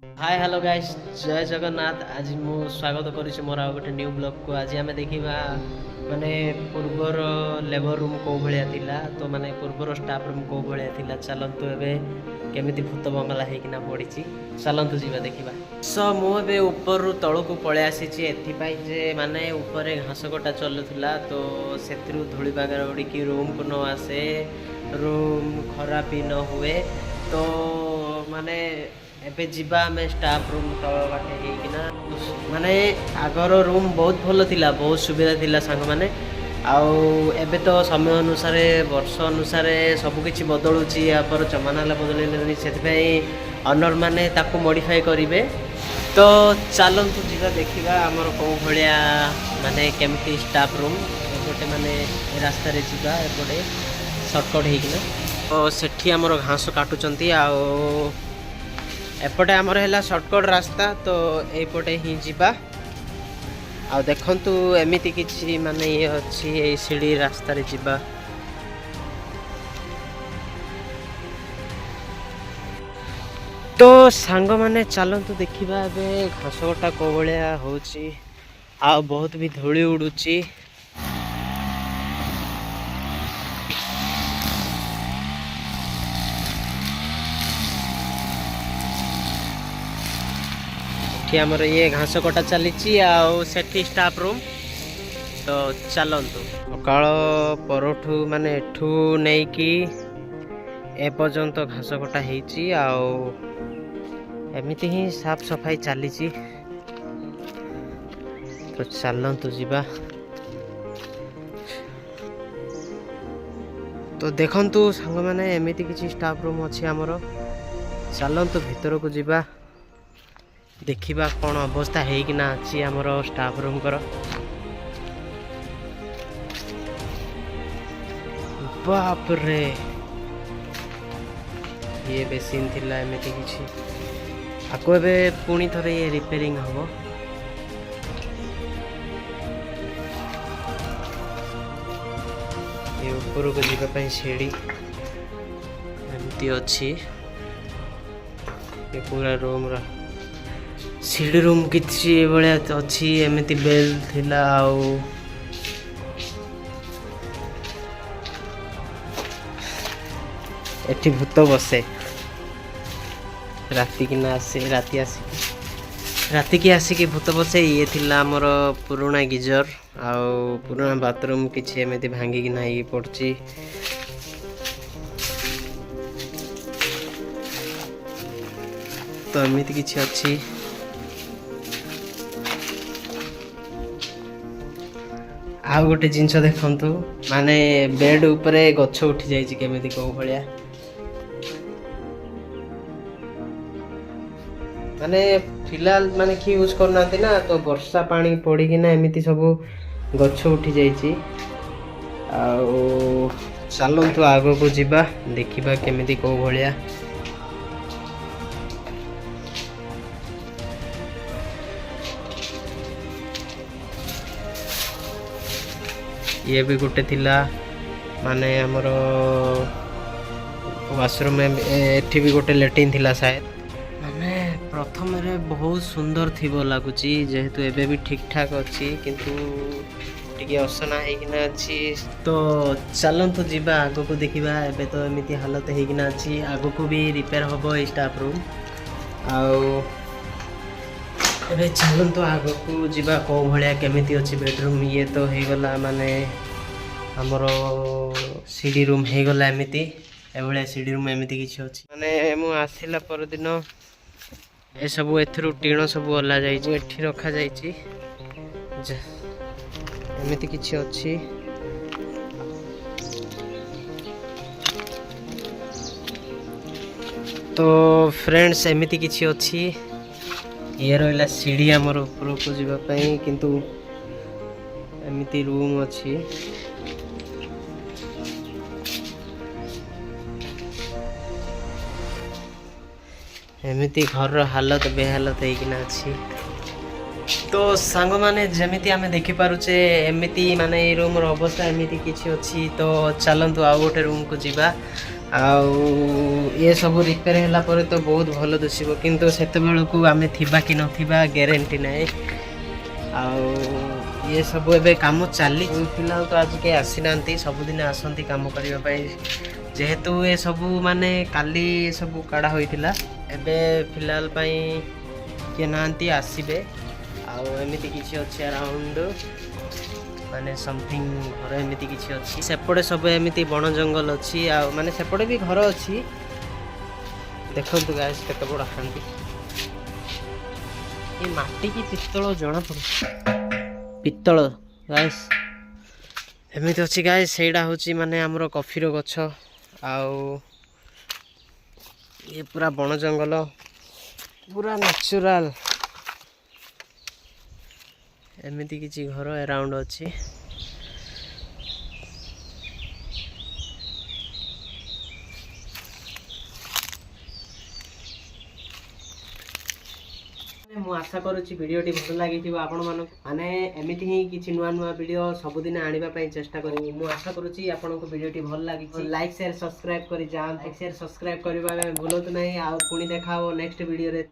Hi hello guys, जय जगन्नाथ। आज मु स्वागत करुच्ची मोर आ गोटे न्यू ब्लॉग को। आज आम देखा माने पूर्वर लेबर रूम कौ भाया थिला, तो माने पूर्वर स्टाफ रूम कौ भाया थिला। चलतु एबे केमिति भूत बंगला होकिना पड़ी, चलतु जीवा देखा। सो मुझे ऊपर तलू पलि आसी एथिपाई जे माने ऊपर घास कटा चलुला, तो से धूली बागर उड़ी रूम को न आसे, रूम खराब भी न हुए। तो माने एबे जीवा आमे स्टाफ रूम तल बाटे हेकिना माने आगर रूम बहुत भल थिला, बहुत सुविधा थिला सांग माने। आउ एबे तो समय अनुसार वर्ष अनुसार सबकिछि बदलुची, या पर जमाना बदल से ऑनर माने ताकू मॉडिफाई करिवे। तो चलतु जीवा देखा आमर कौ भाया माने केमती स्टाफ रूम गोटे माने रास्ता रे जीवा एपटे सर्टकट होकिना। तो सेठी आमर घास काटुचंती, आउ एपटे आमर है सर्टकट रास्ता, तो यपटे ही जीवा। आ देखंतु एमिति किछि माने ये अछि, ए सीढ़ी रास्ता रे जीवा। तो सांग माने चलंतु देखिबा एबे घास कटा को भलिया होछि, आ बहुत भी धूली उडुछि। आमर ये घास कटा चली सेठी स्टाफ रूम। तो चलतु सकाल परठू माने एठू नहीं कि एपर्यंत घास कटा हेची, एमिति ही साफ सफाई चली। तो चलतु जीवा। तो देखंतु सांग माने एमिति किछि स्टाफ रूम अछि हमरो। चलतु भीतर को जीवा, देखिबा कौन अवस्था हेकिना अछि हमर स्टाफ रूम कर। बाप रे, ये बेसिन थिला एमिति किछि। आको एबे पुणी थरे ये रिपेयरिंग हबो। ये ऊपर को जीवा पई सीढ़ी एमिति अछि। ये पूरा रूम रा सीढ़ी रूम किछि भाया अच्छी एमती बेल थिला। आउ एठी भूत बसे राति की ना आसे, राति की आसिकी भूत बसे। ये थिला हमर पुराना गिजर, आउ पुराना बाथरूम किछि एमती भांगी कि नाही पड़छि। तो एमती किछि अछि। आउ गोटे जिनस देखंतु, माने बेड उपरे गछ उठी जाइछि केमिति को भलिया। माने फिलहाल माने कि यूज करना ना, तो वर्षा पानी पड़ी कि ना एमिति सब गछ उठी जाइछि। आउ चलंतु आगो को जीवा, देखिबा केमिति को भलिया। ये भी गोटे थिला माने हमर वाशरूम में, एठी भी गोटे लेट्रिन थिला शायद। माने प्रथम रे बहुत सुंदर थिबो लागुची, जेहेतु एबे भी ठीक ठाक अछि, किंतु टिके असना हेकिना अछि। तो चलंतु जीवा आगो को देखिबा। एबे तो एमिति हालत हेकिना अछि, आगो को भी रिपेयर होबो स्टाफ रूम। आउ एबे चलंतु आगो को जीवा को भलिया केमिति अछि बेडरूम। ये तो हे गला माने हमर सीडी रूम हे गला एमिति, एभलिया सीडी रूम एमिति किछि अछि। माने मु आसिला पर दिन ए सब एथरु टीण सब ओला जाई जे एठी रखा जाई छी, एमिति किछि अछि। तो फ्रेंड्स एमिति किछि अछि। ये रहिला सीढ़ी हमर ऊपर को जीवा पई, किंतु एमिति रूम अछि। एमिति घर हालत बेहालत हेकिना अछि। तो सांग माने जेमिति आमे देखि पारुचे एमिति माने ए रूम रो अवस्था एमिति किछि अछि। तो चलंतु आ गोटे रूम को जीवा। ଆଉ ये सब रिपेयर होला पर तो बहुत भल दिशो किंतु सेते बेलू आम थिबा कि नथिबा ग्यारंटी नाई आउ ये सब एबे काम चली फिलहाल तो आज के आसी नांती सबुदिन आसंती काम करबा पई जेहेतु ये सब माने काली सब काढ़ा होइतिला एबे फिलहाल पई के नांती आसीबे आउ एमिति किछि अछि अराउंड माने समथिंग घर एमिति किछि अछि सेपड़े सब एमिति बण जंगल अछि आ माने सेपड़े भी घर अछि देखंतु गाइस केते बड़ हांडी ये माटी की पित्तल जना पड़े पित्तल गाइस एमिति अछि गाइस सेडा होछि माने हमरो कॉफीर गछ आउ ये पूरा बण जंगल पूरा नेचुरल एमिति किछि घर अराउंड अछि मु आशा करूची वीडियोटी भल लगी आपण मान माने एमिति ही किछि नुआ नुआ वीडियो सबुदिन आनिबा पई चेष्टा करी मु आशा करूची आपण को वीडियोटी भल लागी लाइक शेयर सब्सक्राइब करी जान लाइक शेयर सब्सक्राइब करबा भूलत नहीं आ पुणी देखाओ नेक्स्ट वीडियो रे।